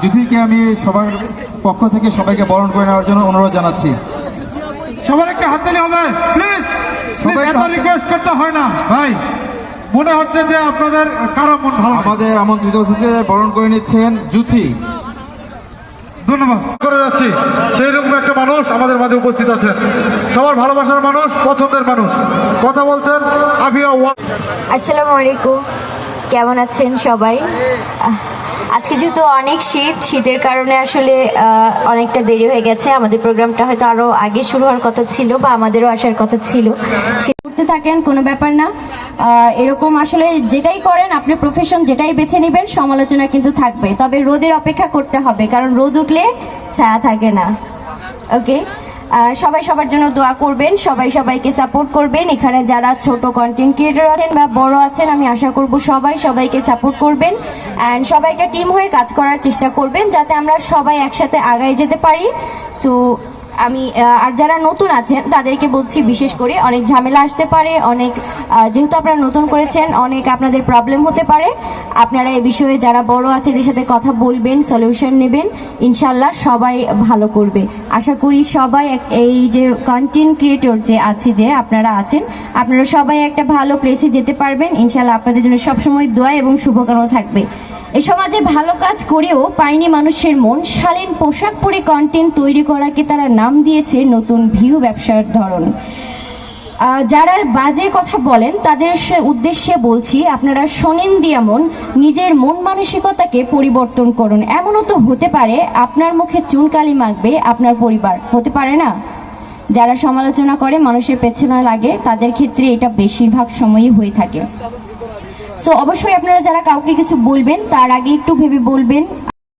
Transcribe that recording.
জ্যোতিকে আমি সবার পক্ষ থেকে সবাইকে বরণ করে নেওয়ার জন্য অনুরোধ জানাচ্ছি। সবার একটা হাততালি হবে প্লিজ। সবাই এত রিকোয়েস্ট করতে হয় না ভাই, মনে হচ্ছে যে আপনাদের কারো মন ভালো। আমাদের আমন্ত্রিত অতিথিদের বরণ করে নিচ্ছেন জ্যোতি। ধন্যবাদ করে যাচ্ছি। সেই রকম একটা মানুষ আমাদের মাঝে উপস্থিত আছে, সবার ভালোবাসার মানুষ, পছন্দের মানুষ। কথা বলছেন আফিয়া ওয়া। আসসালামু আলাইকুম, কেমন আছেন সবাই? আজকে যেহেতু অনেক শীতের কারণে আসলে অনেকটা দেরি হয়ে গেছে। আমাদের প্রোগ্রামটা হয়তো আরো আগে শুরু হওয়ার কথা ছিল বা আমাদেরও আসার কথা ছিল। করতে থাকেন, কোনো ব্যাপার না। এরকম আসলে যেটাই করেন, আপনি প্রফেশন যেটাই বেছে নেবেন, সমালোচনা কিন্তু থাকবে, তবে রোদের অপেক্ষা করতে হবে, কারণ রোদ উঠলে ছায়া থাকে না। ওকে, সবাই সবার জন্য দোয়া করবেন, সবাই সবাইকে সাপোর্ট করবেন। এখানে যারা ছোট কন্টেন্ট ক্রিয়েটর আছেন বা বড় আছেন, আমি আশা করব সবাই সবাইকে সাপোর্ট করবেন অ্যান্ড সবাইকে টিম হয়ে কাজ করার চেষ্টা করবেন, যাতে আমরা সবাই একসাথে আগায় যেতে পারি। সো আমি আর যারা নতুন আছেন তাদেরকে বলছি, বিশেষ করে অনেক ঝামেলা আসতে পারে, অনেক যেহেতু আপনারা নতুন করেছেন, অনেক আপনাদের প্রবলেম হতে পারে। আপনারা এই বিষয়ে যারা বড় আছে এদের সাথে কথা বলবেন, সলিউশন নেবেন, ইনশাল্লাহ সবাই ভালো করবে। আশা করি সবাই এই যে কন্টেন্ট ক্রিয়েটর যে আছে, যে আপনারা আছেন, আপনারা সবাই একটা ভালো প্লেসে যেতে পারবেন ইনশাল্লাহ। আপনাদের জন্য সবসময় দোয়া এবং শুভকামনা থাকবে। এই সমাজে ভালো কাজ করেও পায়নি মানুষের মন, শালীন পোশাক পরে কন্টেন্ট তৈরি করাকে তারা নাম দিয়েছে নতুন ভিউ ব্যবসার ধরন। যারা বাজে কথা বলেন তাদের উদ্দেশ্যে বলছি, আপনারা শোনেন দিয়া মন, নিজের মন মানসিকতাকে পরিবর্তন করুন। এমনও তো হতে পারে আপনার মুখে চুনকালি মাখবে আপনার পরিবার, হতে পারে না? যারা সমালোচনা করে মানুষের পেছনে লাগে, তাদের ক্ষেত্রে এটা বেশিরভাগ সময়ই হয়ে থাকে। সো অবশ্যই আপনারা যারা কাউকে কিছু বলবেন, তার আগে একটু ভেবে বলবেন।